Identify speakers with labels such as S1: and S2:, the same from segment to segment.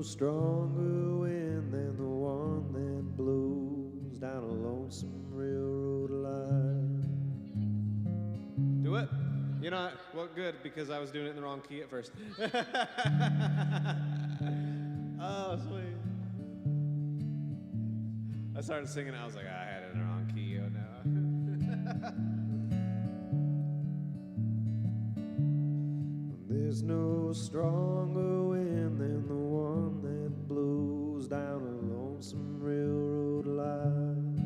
S1: no stronger wind than the one that blows down a lonesome railroad line.
S2: Do it. You know, well, good, because I was doing it in the wrong key at first. Oh, sweet. I started singing, I was like, I had it in the wrong key, oh no.
S1: There's no stronger wind than the one that blows down a lonesome railroad line.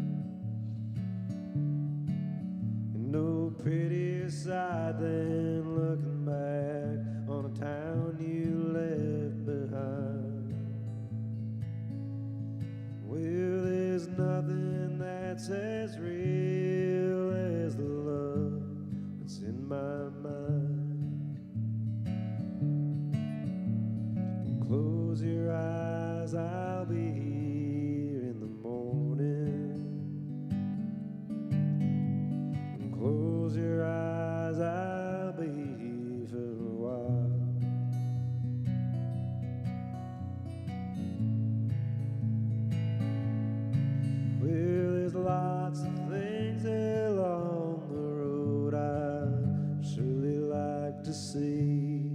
S1: And no prettier sight than looking back on a town you left behind. Well, there's nothing that's as real as the love that's in my mind. Close your eyes, I'll be here in the morning. And close your eyes, I'll be here for a while. Well, there's lots of things along the road I'd surely like to see,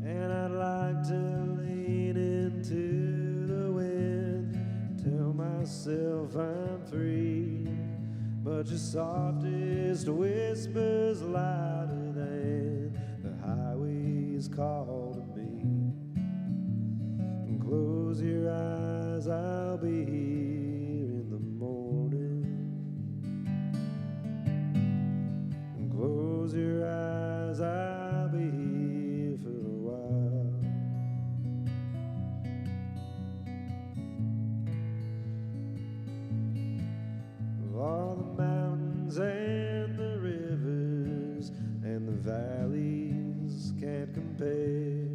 S1: and I'd like to lean into the wind, tell myself I'm free, but your softest whisper's louder than the highway's call to me. And close your eyes, I'll be here in the morning. And close your eyes, I'll be here for a while. Of all the mountains and the rivers and the valleys can't compare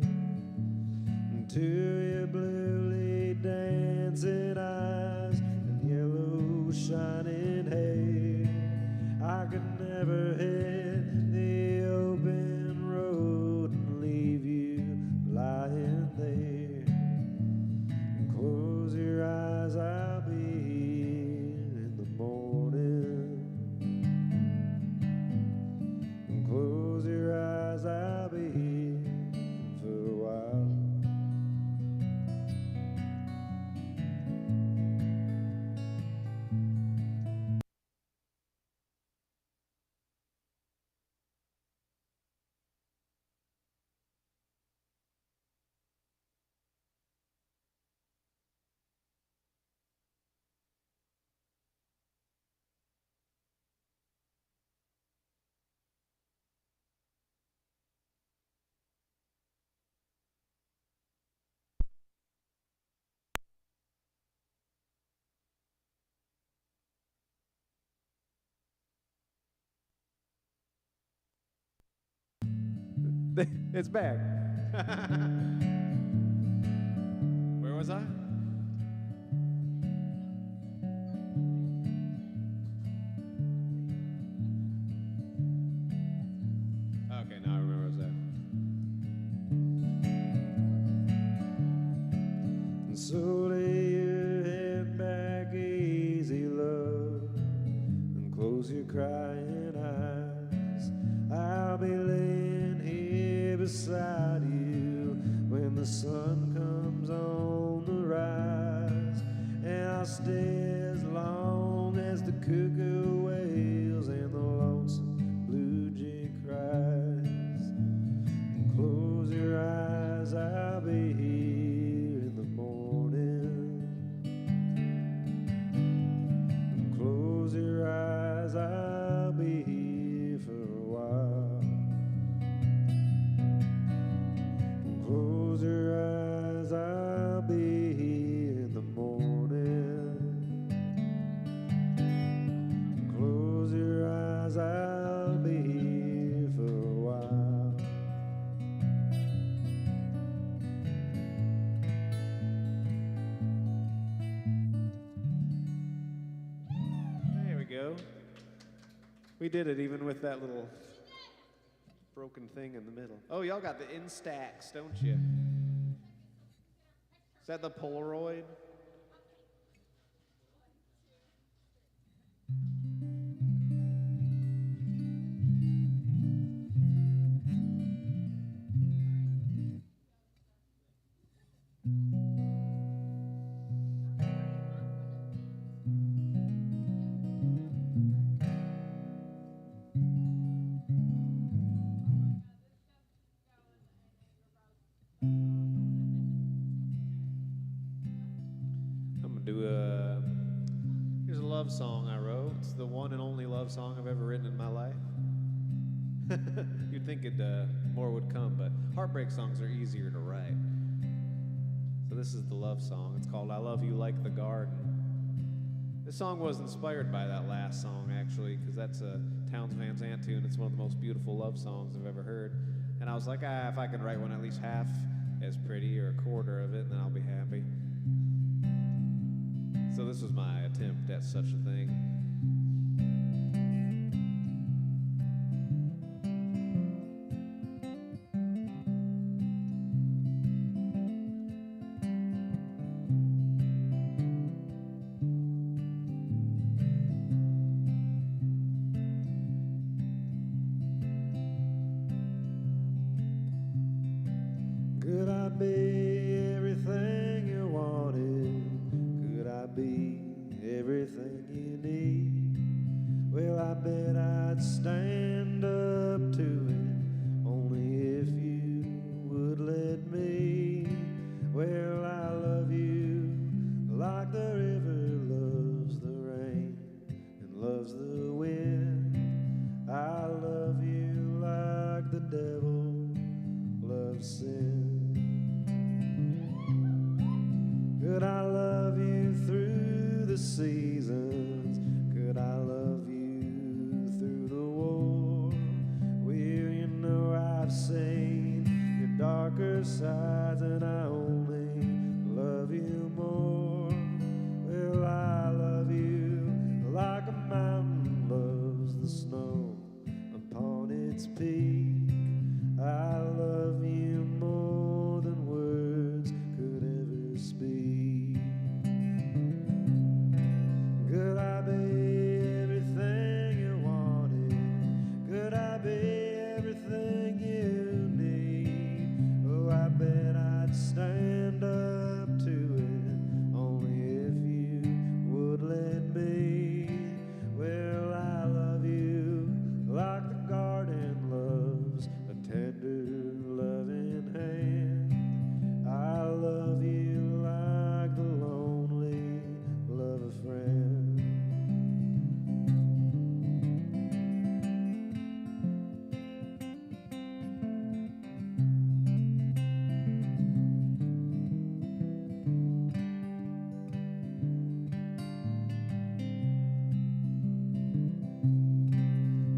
S1: to your bluely dancing eyes and yellow shining hair. I could never hit the open road and leave you lying there. And close your eyes, I'll be here in the morning. And close your eyes, I'll be here for a while.
S2: It's back. Where was I? Okay, now I remember where I was at.
S1: And so lay your head back easy, love, and close your crying eyes. I'll be laying here beside you when the sun comes on the rise, and I'll stay as long as the cuckoo wails and the lonesome blue jay cries. And close your eyes, I'll be here in the morning. And close your eyes, I'll be here for a while. And close your eyes, I'll be here in the morning. And close your eyes, I'll be here for a while.
S2: There we go. We did it even with that little broken thing in the middle. Oh, y'all got the Instax, don't you? Is that the Polaroid? I'm gonna do here's a love song I wrote. It's the one and only love song I've ever written in my life. You'd think more would come, but heartbreak songs are easier to write. So this is the love song. It's called I Love You Like the Garden. This song was inspired by that last song, actually, because that's a Townes Van Zandt tune. It's one of the most beautiful love songs I've ever heard. And I was like, if I could write one at least half as pretty or a quarter of it, then I'll be happy. So this was my attempt at such a thing.
S1: Could I be everything you wanted? Could I be everything you need? Well, I bet I'd stand up to it, only if you would let me. Well, I love you like the river loves the rain and loves the wind. I love you like the devil loves sin. Could I love you through the seasons? Could I love you through the war? Well, you know I've seen your darker sides, and I only love you more. Well, I love you like a mountain loves the snow upon its peak. I love you more than words could ever speak. Could I be everything you wanted? Could I be everything you need? Oh, I bet I'd stand up to it, only if you would let me. Well, I love you like the garden loves a tender, loving hand. I love you like the lonely love a friend.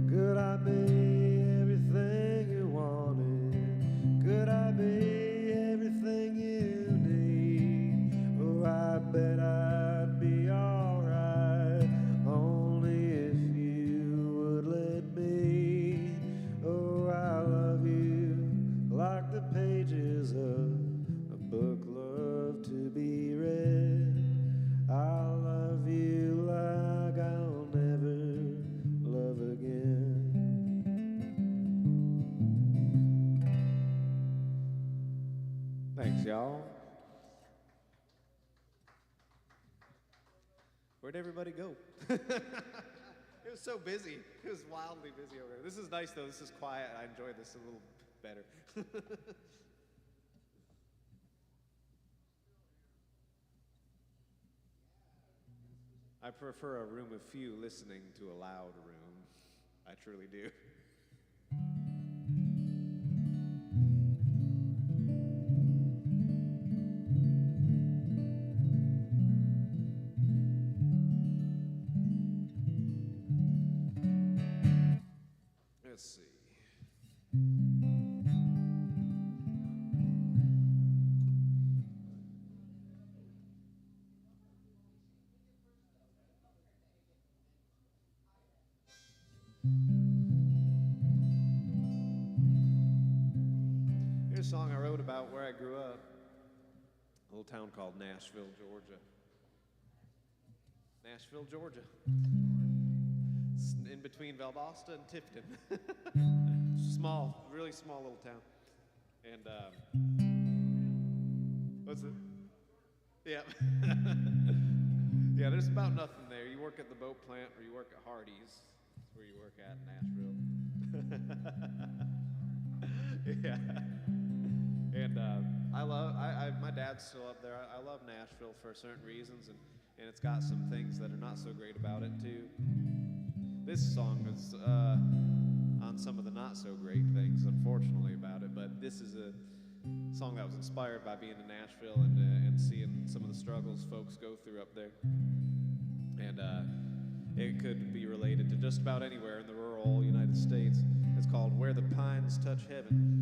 S1: Could I be everything you wanted? Could I be everything you need? Oh, I bet I'd be alright, only if you would let me. Oh, I love you like the pages of a book loved to be read. I love you like I'll never love again.
S2: Thanks, y'all. Where'd everybody go? It was so busy. It was wildly busy over here. This is nice, though. This is quiet. I enjoy this a little better. I prefer a room of few listening to a loud room. I truly do. Let's see. Here's a song I wrote about where I grew up. A little town called Nashville, Georgia. Nashville, Georgia. It's in between Valdosta and Tifton. Small, really small little town. And, what's it? Yeah. Yeah, there's about nothing there. You work at the boat plant or you work at Hardee's. That's where you work at in Nashville. Yeah. And my dad's still up there. I love Nashville for certain reasons, and it's got some things that are not so great about it, too. This song is on some of the not so great things, unfortunately, about it, but this is a song that was inspired by being in Nashville and seeing some of the struggles folks go through up there. And it could be related to just about anywhere in the rural United States. It's called Where the Pines Touch Heaven.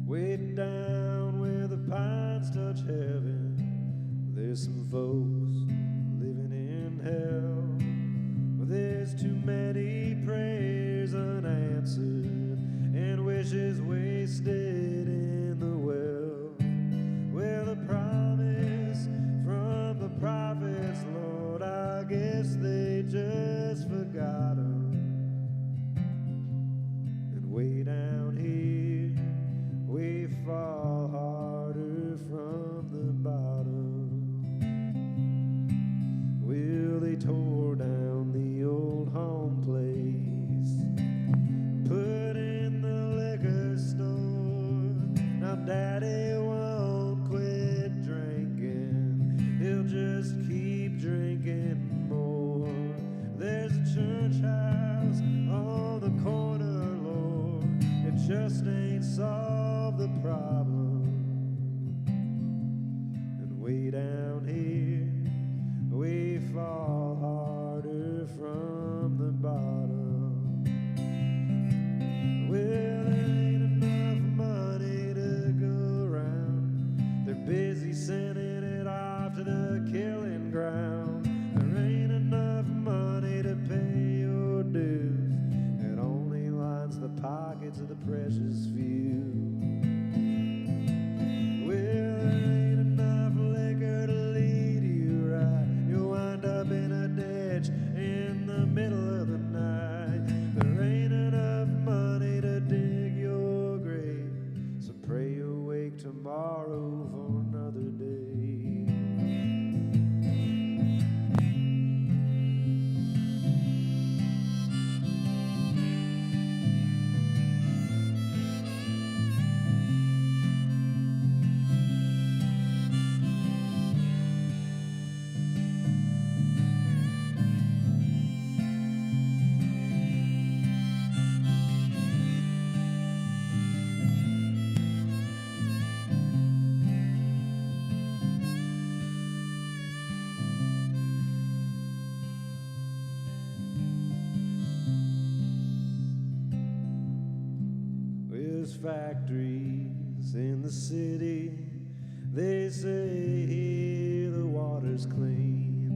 S1: Way down where the pines touch heaven, there's some folks living in hell. Well, there's too many prayers unanswered and wishes wasted in the well. Well, the promise from the prophets, Lord, I guess they just forgot 'em. And way down here, we fall harder from the bottom. Well, they tore down the old home place, put in the liquor store. Now Daddy won't quit drinking, he'll just keep drinking more. There's a church house on the corner, Lord, it just ain't solved the problem. And way down here, we fall harder from the bottom. Well, there ain't enough money to go around, they're busy sending it off to the killing ground. There ain't enough money to pay your dues, it only lines the pockets of the precious few. Well, there ain't enough liquor to lead you right, you'll wind up in a ditch in the middle of the night. There ain't enough money to dig your grave, so pray you'll wake tomorrow for another day. There's factories in the city, they say here the water's clean,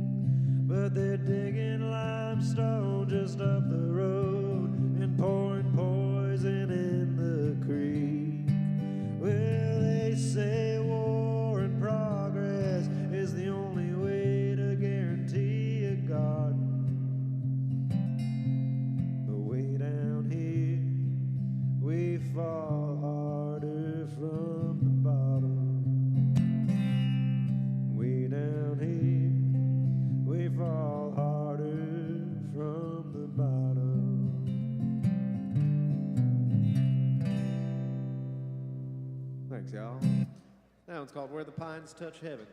S1: but they're digging limestone just up the road and pouring poison in the creek. Well, they say war and progress is the only way to guarantee a garden. But way down here, we fall harder from the bottom. Way down here, we fall harder from the bottom.
S2: Thanks, y'all. That one's called Where the Pines Touch Heaven.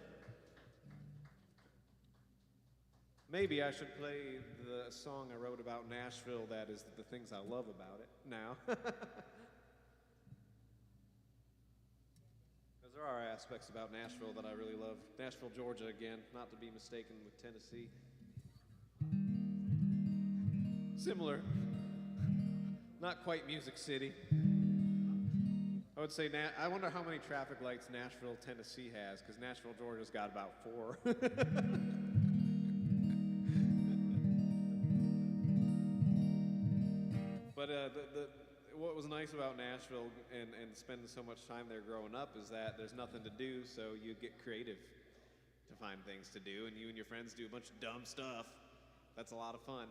S2: Maybe I should play the song I wrote about Nashville, that is the things I love about it, now. Because there are aspects about Nashville that I really love. Nashville, Georgia, again, not to be mistaken with Tennessee. Similar. Not quite Music City. would say, I wonder how many traffic lights Nashville, Tennessee has, because Nashville, Georgia's got about 4. But what was nice about Nashville and spending so much time there growing up is that there's nothing to do, so you get creative to find things to do, and you and your friends do a bunch of dumb stuff. That's a lot of fun.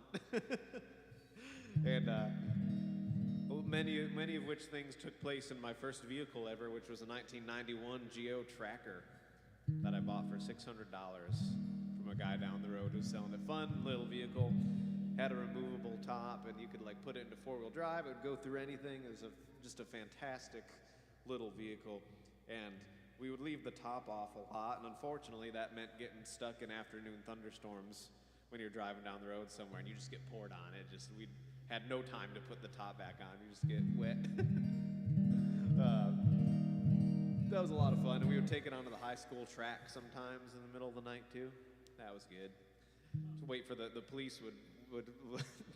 S2: And many of which things took place in my first vehicle ever, which was a 1991 Geo Tracker that I bought for $600 from a guy down the road who was selling a fun little vehicle. Had a removable top, and you could like put it into four-wheel drive. It would go through anything. It was just a fantastic little vehicle, and we would leave the top off a lot, and unfortunately that meant getting stuck in afternoon thunderstorms when you're driving down the road somewhere and you just get poured on. We had no time to put the top back on. You just get wet. That was a lot of fun, and we would take it onto the high school track sometimes in the middle of the night too. That was good. To wait for the police would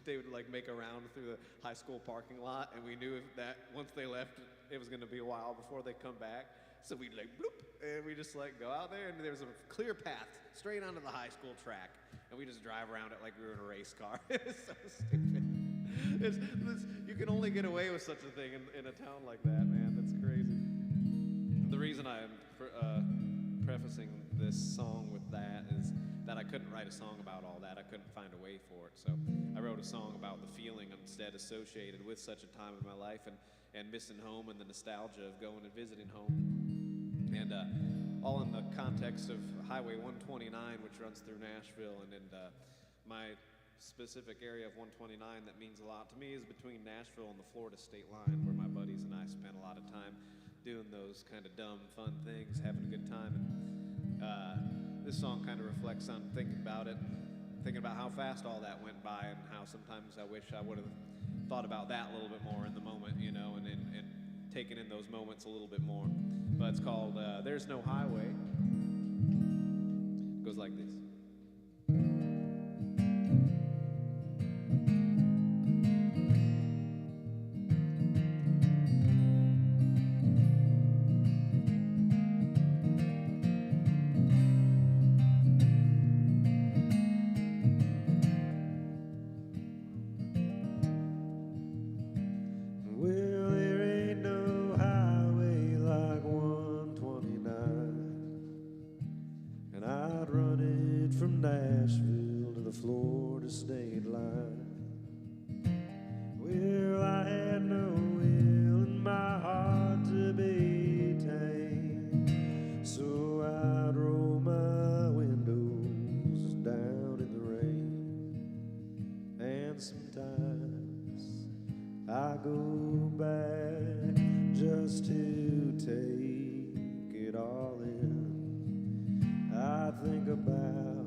S2: they would like make a round through the high school parking lot, and we knew that once they left, it was going to be a while before they come back. So we'd like bloop, and we just like go out there, and there was a clear path straight onto the high school track, and we just drive around it like we were in a race car. It was so stupid. You can only get away with such a thing in a town like that, man. That's crazy. The reason I'm prefacing this song with that is that I couldn't write a song about all that. I couldn't find a way for it. So I wrote a song about the feeling instead associated with such a time in my life, and missing home and the nostalgia of going and visiting home. And all in the context of Highway 129, which runs through Nashville. And my specific area of 129 that means a lot to me is between Nashville and the Florida state line, where my buddies and I spent a lot of time doing those kind of dumb, fun things, having a good time. And this song kind of reflects on thinking about how fast all that went by, and how sometimes I wish I would have thought about that a little bit more in the moment, you know, and taken in those moments a little bit more. But it's called There's No Highway. It goes like this.
S1: Nashville to the Florida state line. Well, I had no will in my heart to be tamed, so I'd roll my windows down in the rain. And sometimes I go back just to take it all in. I think about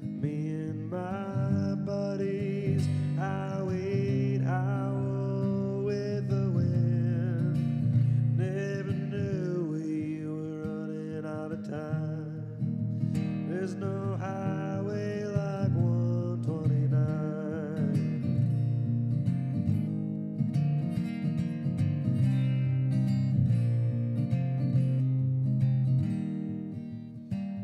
S1: me and my buddies, how we'd howl with the wind. Never knew we were running out of time. There's no highway like 129.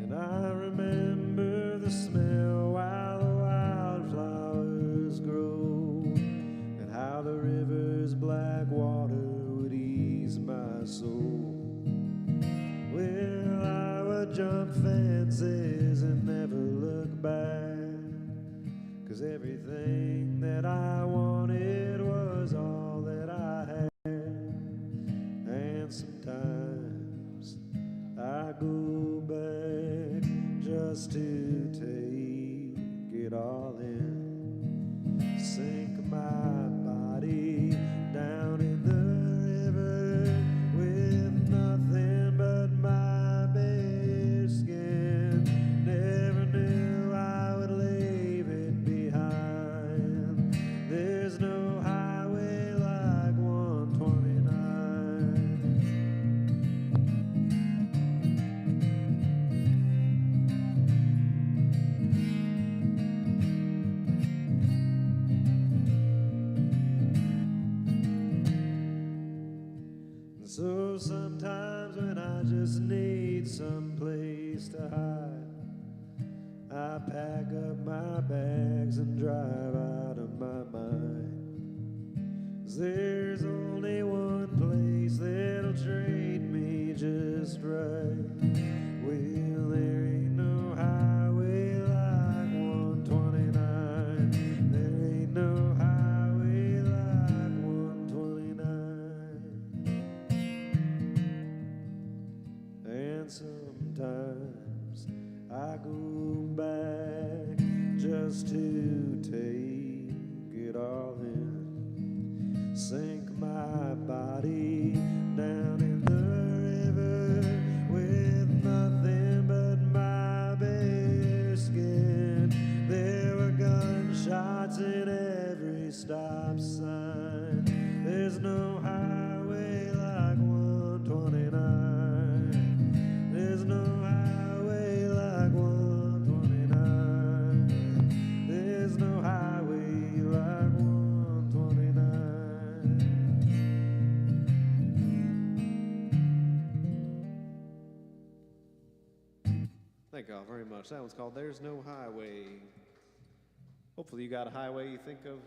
S1: And I remember the smell while the wildflowers grow, and how the river's black water would ease my soul. Well, I would jump fences and never look back, 'cause everything that I wanted was all that I had. And sometimes I go back just to take it all in, sink my body down in the river with nothing but my bare skin. Never knew I would leave it behind. There's no highway like 129. I pack up my bags and drive out of my mind. 'Cause there's only one place that'll treat me just right. Well, there ain't no highway like 129. There ain't no highway like 129. And sometimes I go back just to take it all in, sink my body down in the river with nothing but my bare skin. There were gunshots in every stop sign. There's no highway like 129. There's no highway like 129. There's no highway like 129.
S2: Thank y'all very much. That one's called There's No Highway. Hopefully you got a highway you think of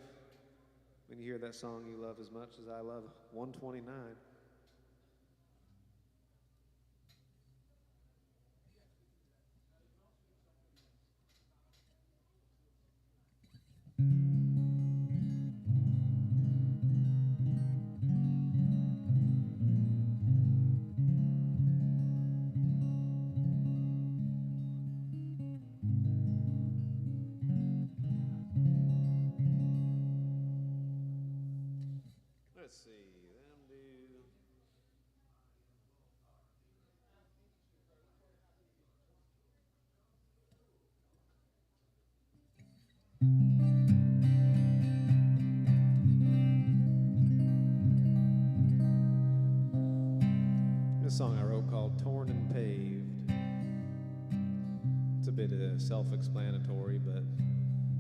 S2: when you hear that song you love as much as I love 129. Let's see, them do. This song I wrote called Torn and Paved. It's a bit self-explanatory, but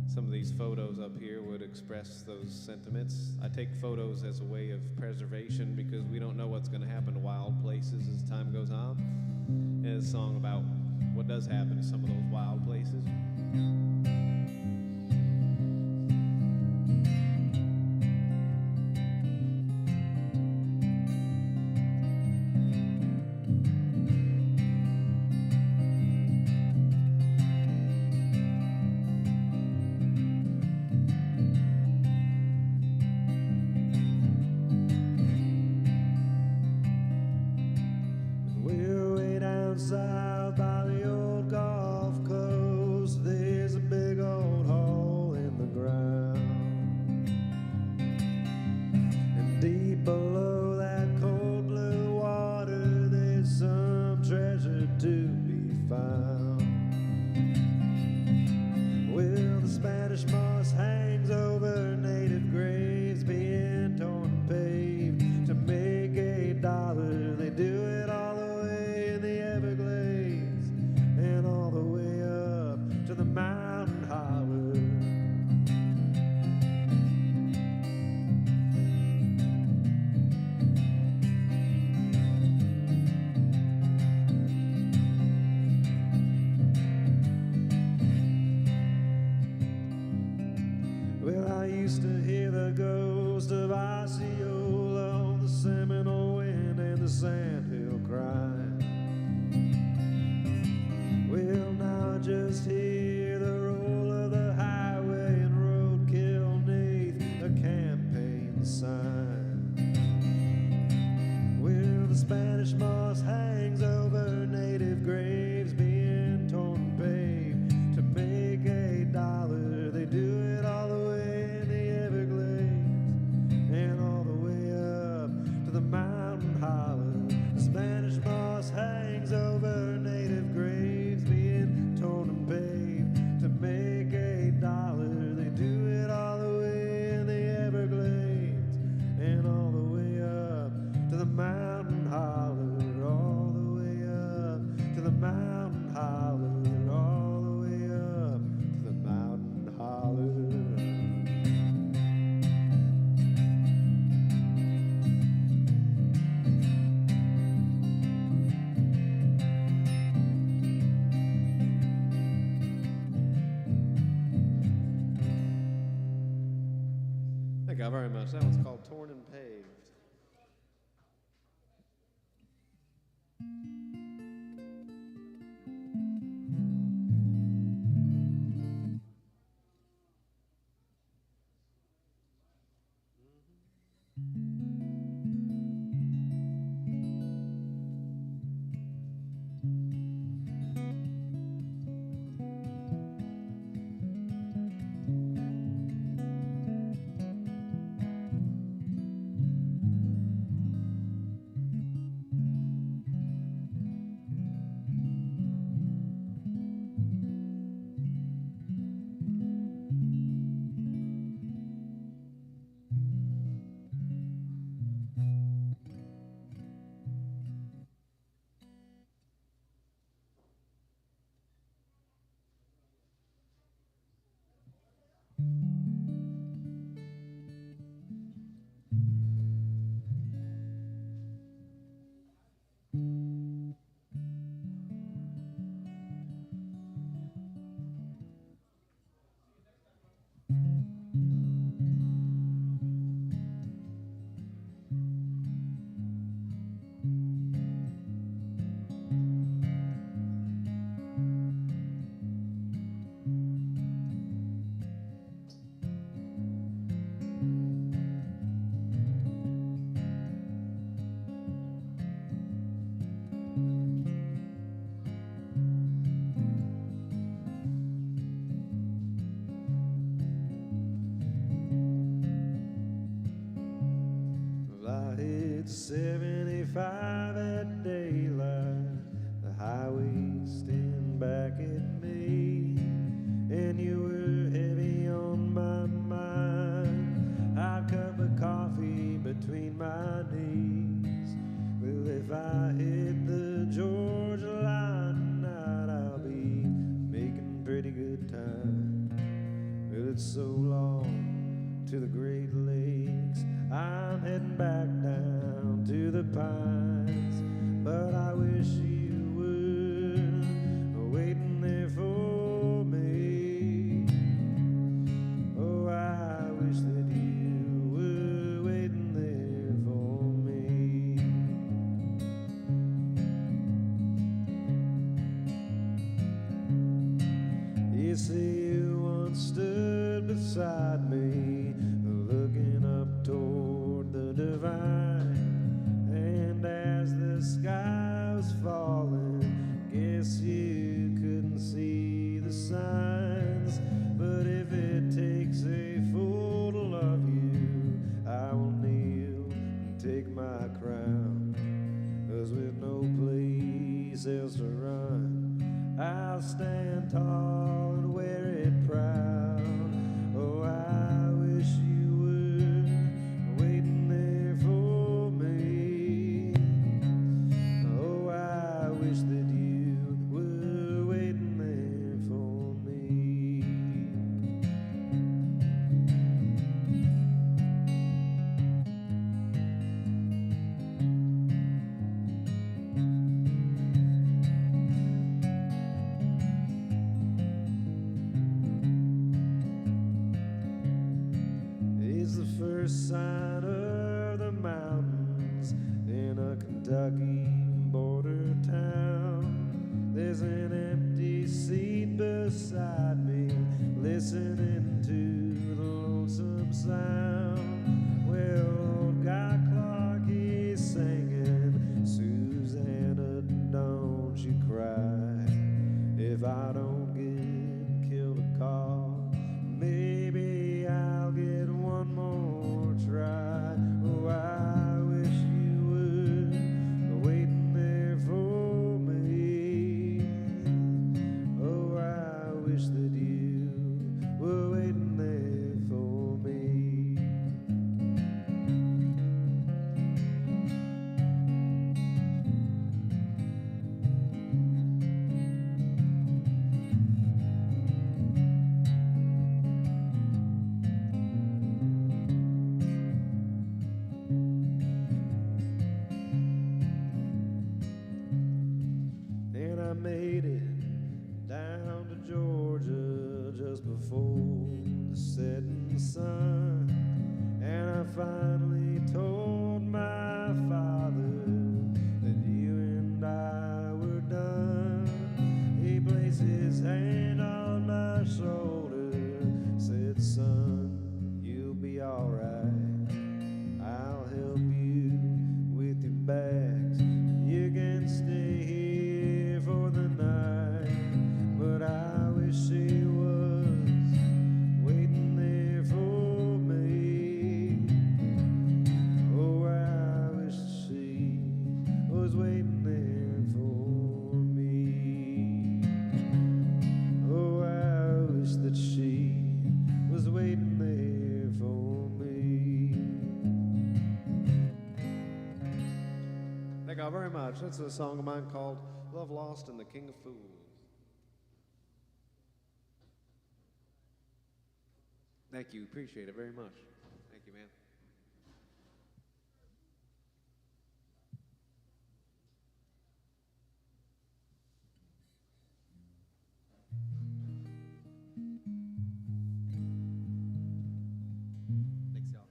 S2: some of these photos up here would express those sentiments. I take photos as a way of preservation because we don't know what's going to happen to wild places as time goes on. And it's a song about what does happen to some of those wild places.
S1: We're way down south by the old Gulf Coast. There's a big old hole in the ground, and deep below that cold blue water, there's some treasure to be found. Well, the Spanish moss hangs over native graves being torn and paved to make $8. They do it all the way in the Everglades and all the way up to the mountain holler. Well, I used to hear the ghost of Osceola on the Seminole wind and the sandhill crying. Well, now I just hear the roll of the highway and roadkill neath a campaign sign. Well, the Spanish moss hangs over native graves being torn and paved to make $8. They do it all the way in the Everglades and all the way up to the mountain holler. The
S2: y'all very much. That one's called Torn and Paved.
S1: Well, I hit 75 at daylight, the highway staring back at me, and you were heavy on my mind. I'd cup of coffee between my knees. Well, if I hit the Georgia line tonight, I'll be making pretty good time. Well, it's so long to the Great Lakes, I'm heading back down to the pines, but I wish you were waiting there for me. Oh, I wish that you were waiting there for me. You say you once stood beside me, looking up toward the divine, and as the sky was falling, guess you couldn't see the signs. But if it takes a fool to love you, I will kneel and take my crown, 'cause with no place else to run, I'll stand tall and wear it proud. Oh, I wish you were waiting there for me. Oh, I wish that you were waiting there for me. It's the first sign of the mountains in a Kentucky border town. There's an empty seat beside me, listening to the lonesome sound. Well, old Guy Clark, he's singing, Susanna, don't you cry. If I don't get killed a call, maybe I'll get one more try. Oh, I wish you were waiting there for me. Oh, I wish that you were waiting there for me. And I made it down to Georgia just before the setting sun. And I finally told my father that you and I were done. He placed his hand on my shoulder, said, son, you'll be alright. I'll help you with your bags. You can stay here for the night. But I wish she was waiting there for me. Oh, I wish she was waiting there for me. Oh, I wish that she was waiting there for me.
S2: Thank you all very much. That's a song of mine called Love Lost and the King of Fools. Thank you. Appreciate it very much. Thank you, man. Thanks, y'all.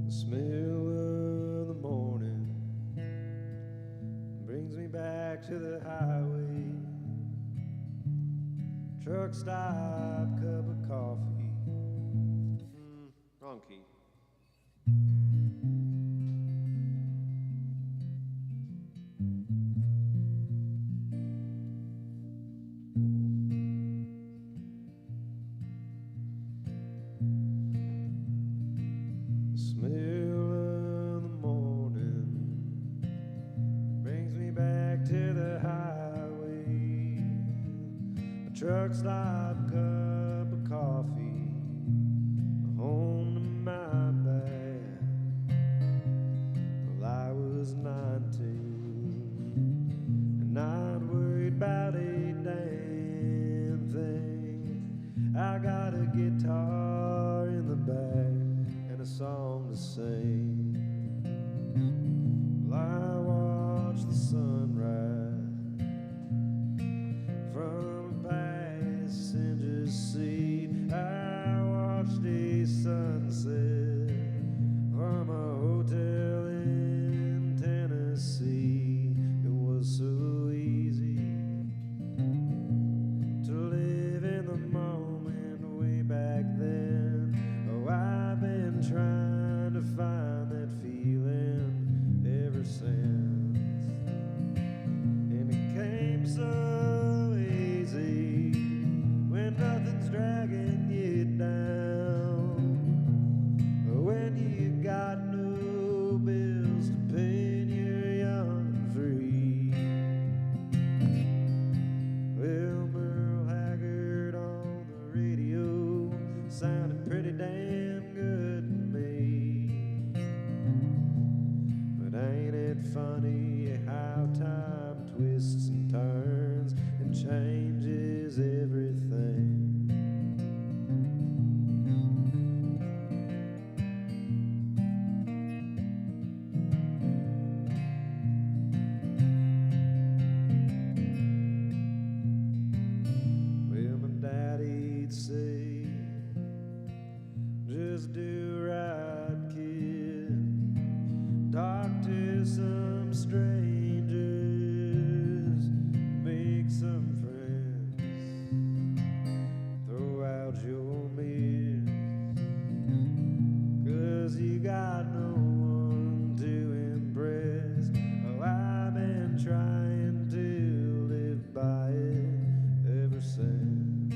S1: The smell of the morning brings me back to the highway. Truck stop, cup of coffee.
S2: Wrong key.
S1: The smell of the morning brings me back to the highway. A truck stop, cup of coffee, home to my bed. Well, I was 19 and not worried about a damn thing. I got a guitar in the back and a song to sing. Well, I watched the sunrise from a passenger's seat. I watched a sunset from a hotel in Tennessee. It was so easy to live in the moment way back talk to some strangers, make some friends, throw out your mirrors, 'cause you got no one to impress. Oh, I've been trying to live by it ever since.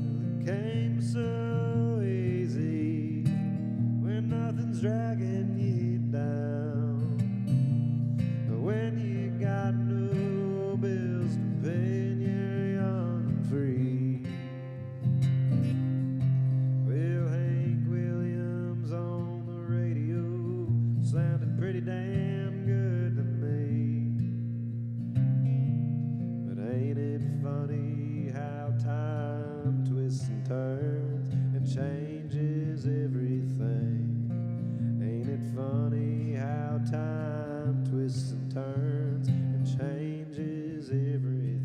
S1: Well, it came so easy when nothing's dragging you down, when you got no bills to pay and you're young and free. Well, Hank Williams on the radio sounded pretty damn good to me. But ain't it funny how time twists and turns and changes everything? Ain't it funny how time twists and turns and changes everything?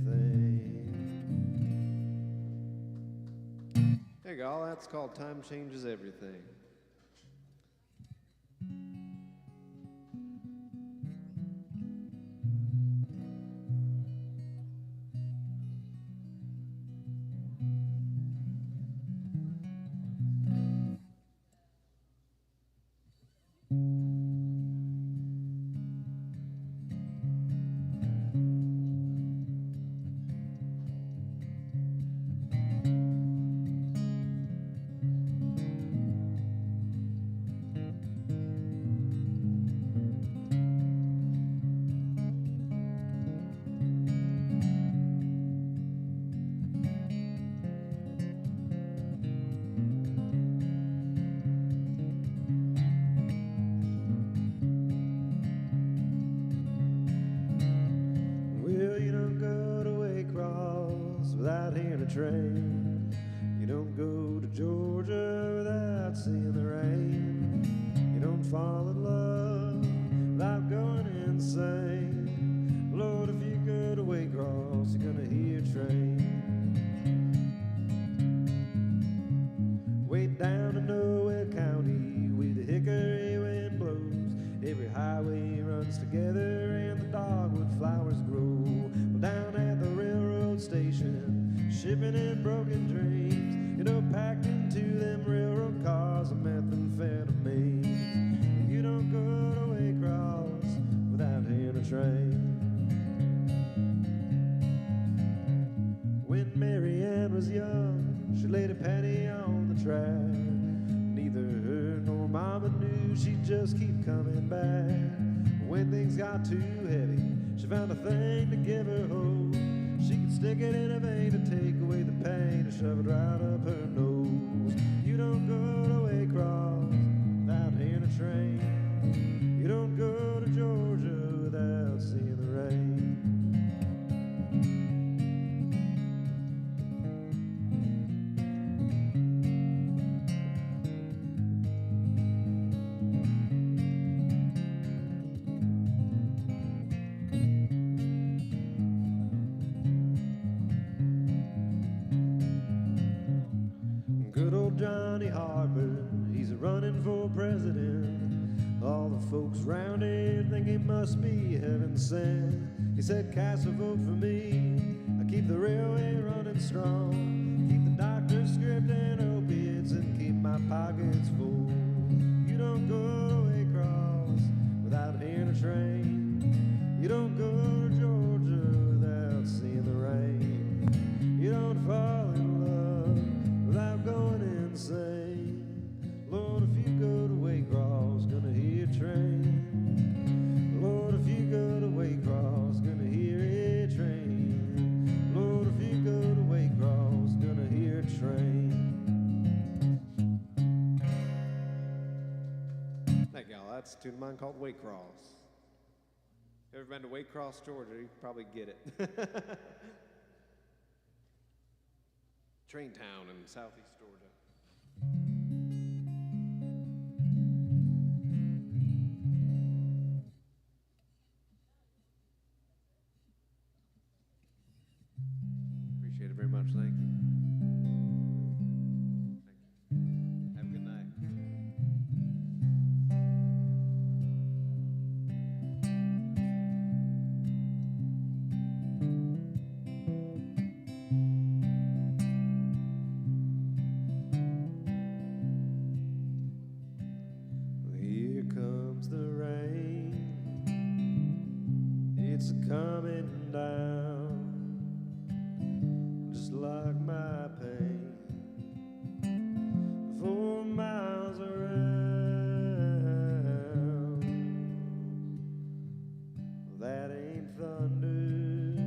S2: There you go. All that's called Time Changes Everything.
S1: Well, you don't go to Waycross without hearing a train. You don't go to Georgia without seeing the rain. You don't fall in love without going insane. Lord, if you go to Waycross, you're gonna hear a train. Way down in Nowhere County, where the hickory wind blows, every highway runs together and the dogwood flowers grow. Well, down at the railroad station, shipping in broken dreams, you know, packed into them railroad cars of methamphetamine. You don't go to Waycross without hearing a train. When Mary Ann was young, she laid a penny on the track. Neither her nor Mama knew she'd just keep coming back. When things got too heavy, she found a thing to give her hope. She could stick it in a vein to take away the pain and shove it right up her nose. You don't go to Waycross without hearing a train. You don't go to Georgia without seeing the rain. Good old Johnny Harper, he's running for president. All the folks round here think he must be heaven sent. He said, cast a vote for me, I keep the railway running strong, keep the doctors scripting opiates and keep my pockets full. You don't go to Waycross without hearing a train. You don't go to Georgia without seeing the rain. You don't fall in love without going insane. Lord, if you go to Waycross, gonna hear a train. Lord, if you go to Waycross, gonna hear a train. Lord, if you go to Waycross, gonna hear a train.
S2: That gal, that's a tune of mine called Waycross. Ever been to Waycross, Georgia? You probably get it. Train town in southeast Georgia. Appreciate it very much. Thank you. Thank you. Have a good night.
S1: it's coming down, just like my pain. 4 miles around, that ain't thunder,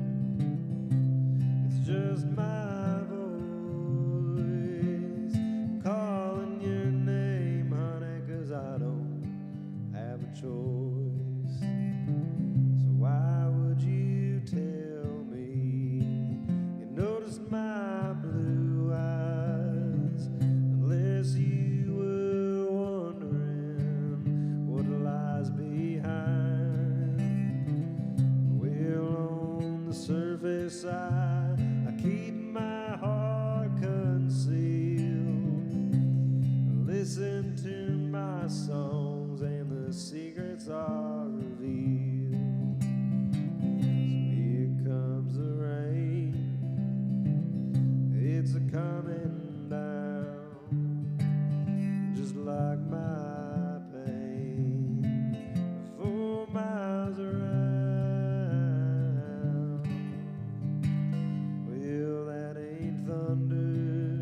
S1: it's just my voice calling your name, honey, 'cause I don't have a choice. So why would you tell me you noticed my blue eyes, unless you were wondering what lies behind? Well, on the surface I keep my heart concealed, listen to my songs and the secrets are revealed. So here comes the rain, it's a-coming down, just like my pain. 4 miles around, well, that ain't thunder,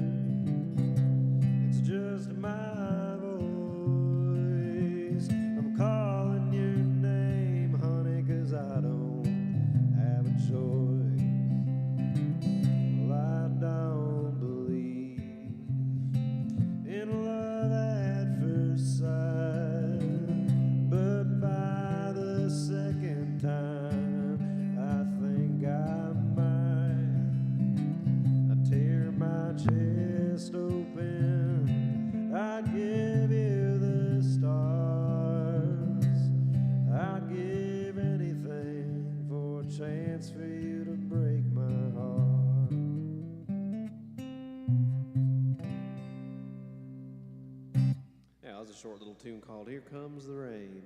S1: it's just my voice. I'm calling your name, honey, 'cause I don't have a choice. Well, I don't believe in love at first sight, but by the second time I think I might. I tear my chest open, I'd give you the stars, I'd give anything for a chance for you to break my heart. Yeah, that was a short little tune called Here Comes the Rain.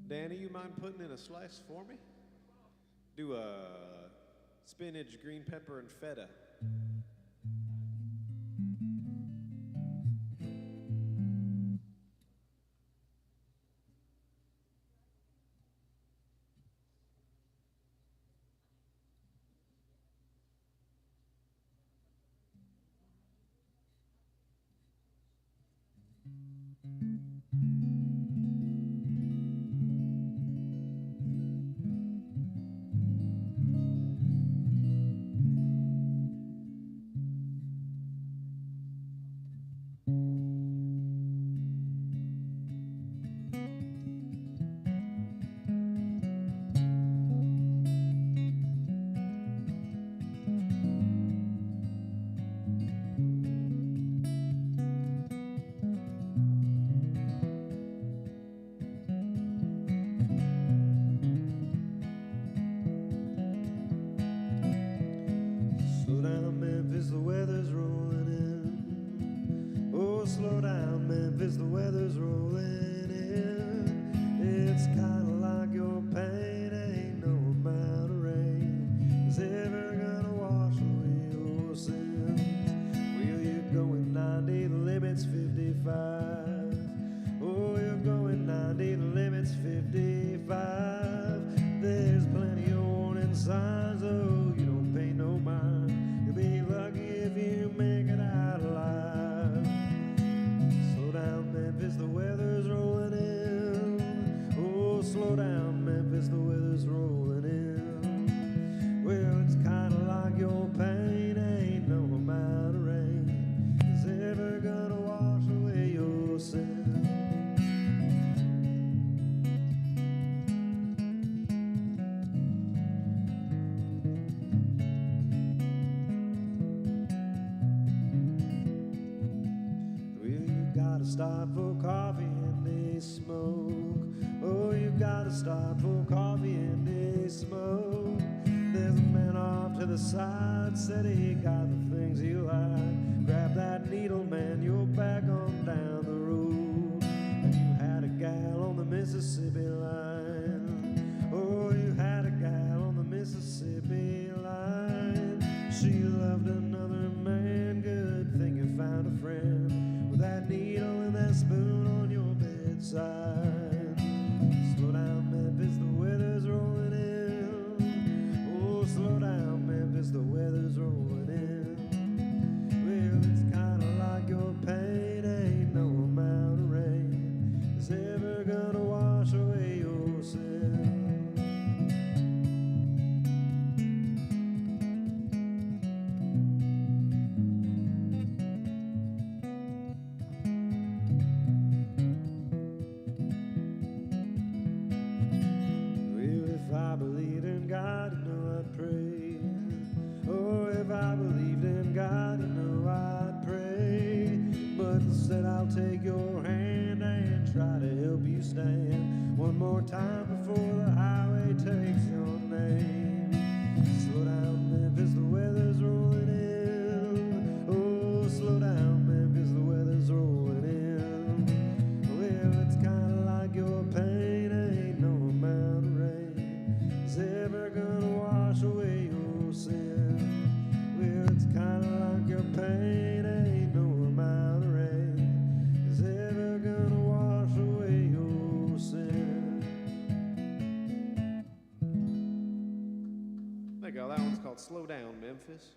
S1: Danny, you mind putting in a slice for me? Do a spinach, green pepper, and feta. Slow down, Memphis, the weather's rolling in. Oh, slow down, Memphis, the weather's rolling in. It's kinda like your pain, ain't no amount of rain is ever gonna wash away your sins. Well, you're going 90, the limit's 55. Oh, you're going 90, the limit's 55. There's plenty of warning signs, oh, you don't pay no mind. You'll be lucky if you make it out alive. Slow down, Memphis, the weather's rolling in. Oh, slow down, Memphis, the weather's rolling in. Well, it's kinda like your pain, ain't no amount of rain is ever gonna wash away your sin. Stop for coffee and they smoke. Oh, you gotta stop for coffee and they smoke. There's a man off to the side, said he got the things he liked. Grab that needle, man, you're back on down the road. And you had a gal on the Mississippi line. Oh, you had a gal on the Mississippi I'll take your hand and try to help you stand one more time before the highway takes your name. Slow down, Memphis, the weather's rolling in. Oh, slow down, Memphis, the weather's rolling in. Well, it's kinda like your pain, ain't no amount of rain is ever gonna wash away your sin. Well, it's kinda like your pain, ain't no amount of rain is ever gonna wash away your sin.
S2: There you go. That one's called Slow Down, Memphis.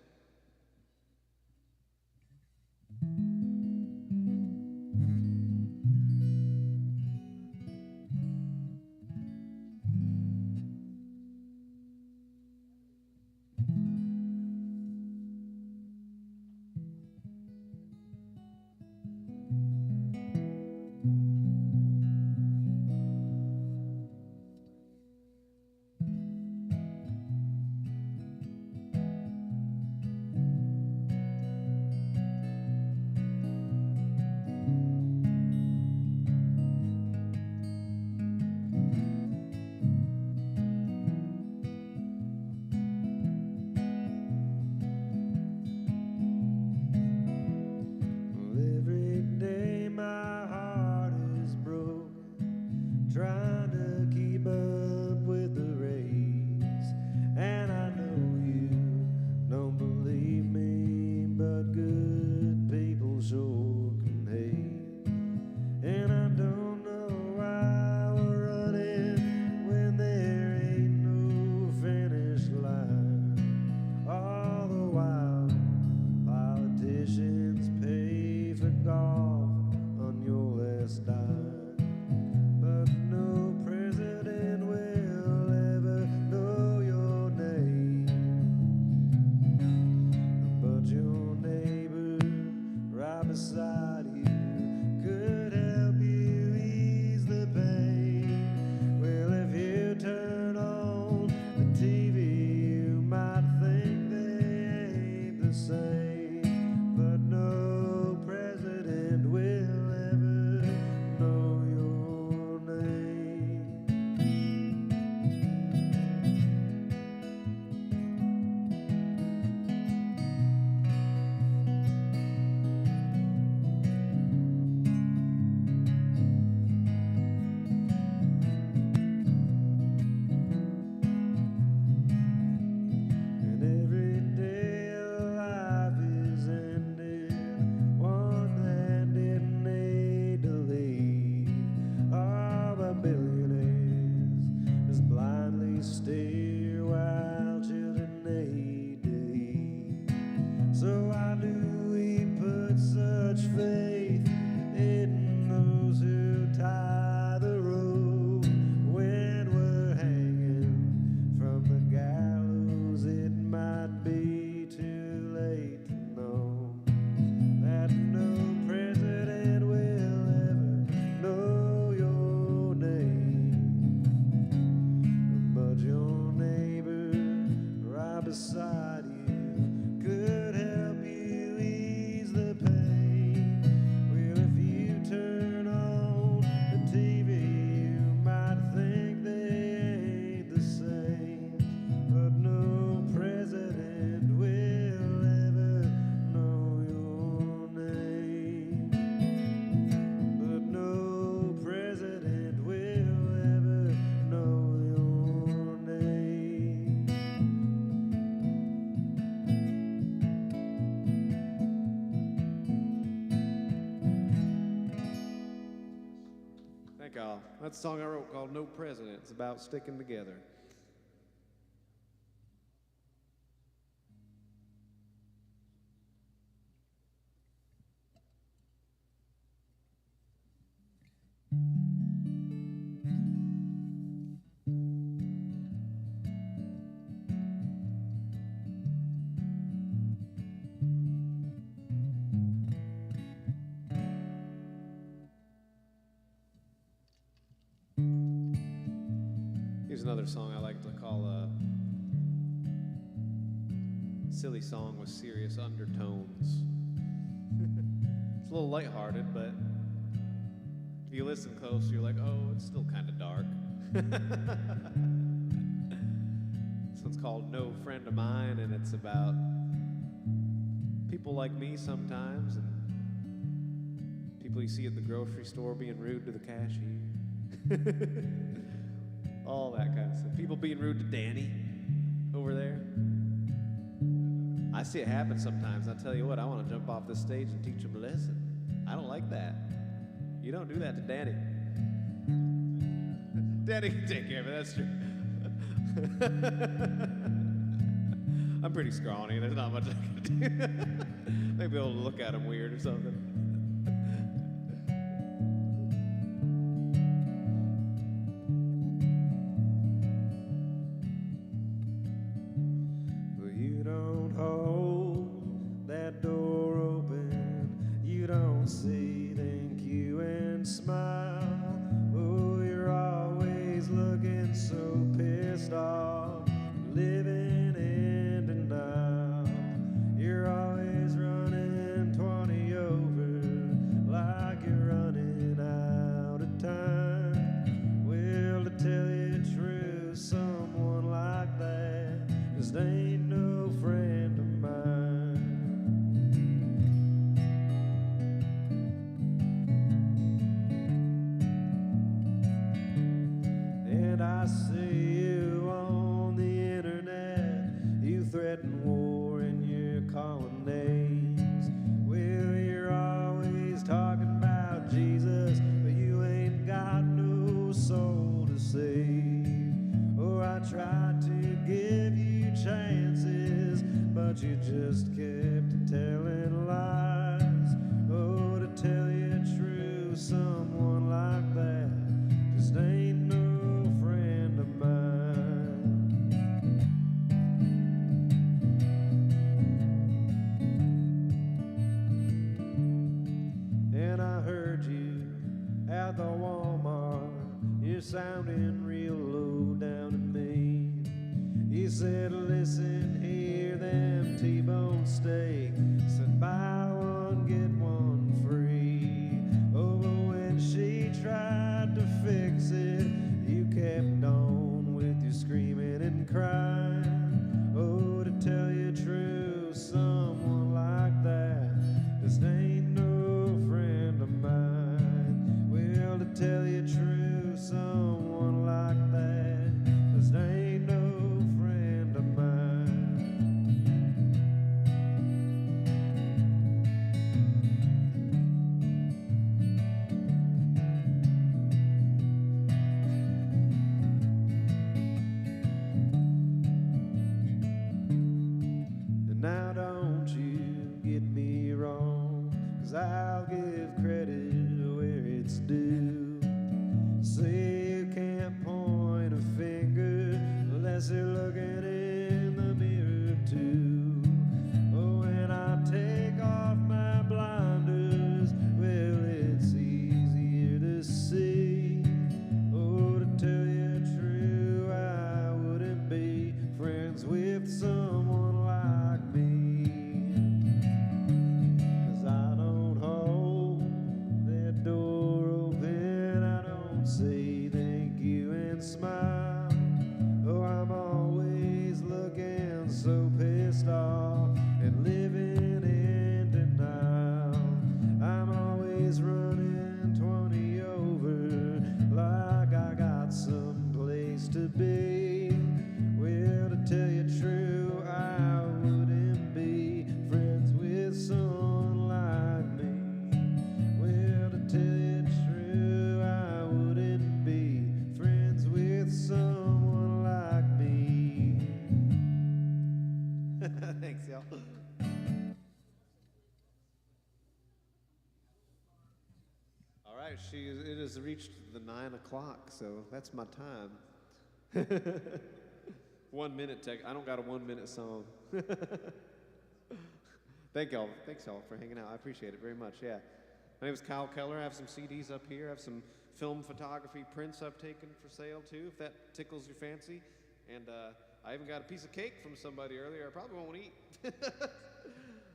S1: Well, every day my heart is broken, trying to keep up with the race. And I know you don't believe me, but good people sure can hate. And I don't know why we're running when there ain't no finish line. All the while, politicians pay for golf on your last dime. But no president will ever know your name. But your neighbor right beside you could help you ease the pain. Well, if you turn on the TV, you might think they ain't the same. But no president will ever know your name. And every day life is ending, one that didn't need to leave. All the billionaires just blindly stare while children need to eat. So why do we put such faith in those who tie the rope when we're hanging from the gallows? It might be too late to know that no president will ever know your name. But your neighbor right beside you could help you ease the pain. Well, if you turn on the TV, you might think they ain't the same. But no president will ever know your name. But no president will ever know your name.
S2: Thank y'all. That's a song I wrote called No President. It's about sticking together. Here's another song I like to call a silly song with serious undertones. It's a little lighthearted, but If you listen close, you're like, oh, it's still kind of dark. This one's called No Friend of Mine, and it's about people like me sometimes, and people you see at the grocery store being rude to the cashier. All that kind of stuff. People being rude to Danny over there. I see it happen sometimes. I tell you what, I want to jump off this stage and teach them a lesson. I don't like that. You don't do that to Danny. Danny can take care of it, that's true. I'm pretty scrawny. There's not much I can do. Maybe I'll look at him weird or something.
S1: Well, you don't hold that door open. You don't say thank you and smile. Oh, you're always looking so pissed off, living in denial. You're always running 20 over, like you're running out of time. Well, to tell you the truth, someone like that just ain't no friend of mine. And I see you on the internet, you threaten war and you're calling names. Well, you're always talking about Jesus, but you ain't got no soul to save. Oh, I tried to give you chances, but you just kept telling lies. Oh, to tell you the truth, someone like that just ain't no friend of mine. And I heard you at the Walmart, you're sounding real low down to me. You said, listen here, them T-bone steak, said buy one, get one free. Oh, but when she tried to fix it, you kept on with your screaming and crying. Oh, to tell you the truth, someone like that just ain't no friend of mine. Well, to tell you the truth, someone like that just ain't no friend of mine. And now don't you get me wrong, 'cause I'll give credit where it's due. Say you can't point a finger unless you're looking in the mirror too. Oh, when I take off my blinders, well, it's easier to see. Oh, to tell you the truth, I wouldn't be friends with someone like me. 'Cause I don't hold that door open, I don't say thank you and smile. Oh, I'm always looking so pissed off and living in denial. I'm always running 20 over, like I got some place to be. Well, to tell you the truth, I wouldn't be friends with someone like me. Well, to tell you the truth, I wouldn't be friends with someone like me.
S2: Thanks, y'all. All right, it has reached the 9 o'clock, so that's my time. 1 minute tech. I don't got a 1 minute song. Thanks y'all for hanging out. I appreciate it very much. Yeah, my name is Kyle Keller. I have some CDs up here. I have some film photography prints I've taken for sale too, if that tickles your fancy. And I even got a piece of cake from somebody earlier. I probably won't eat.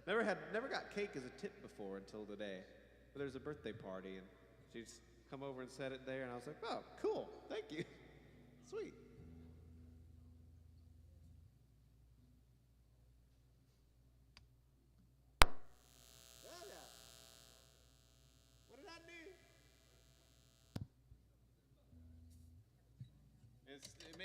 S2: Never got cake as a tip before until today. But there's a birthday party, and come over and set it there, and I was like, oh, cool, thank you. Sweet. What did I do? It makes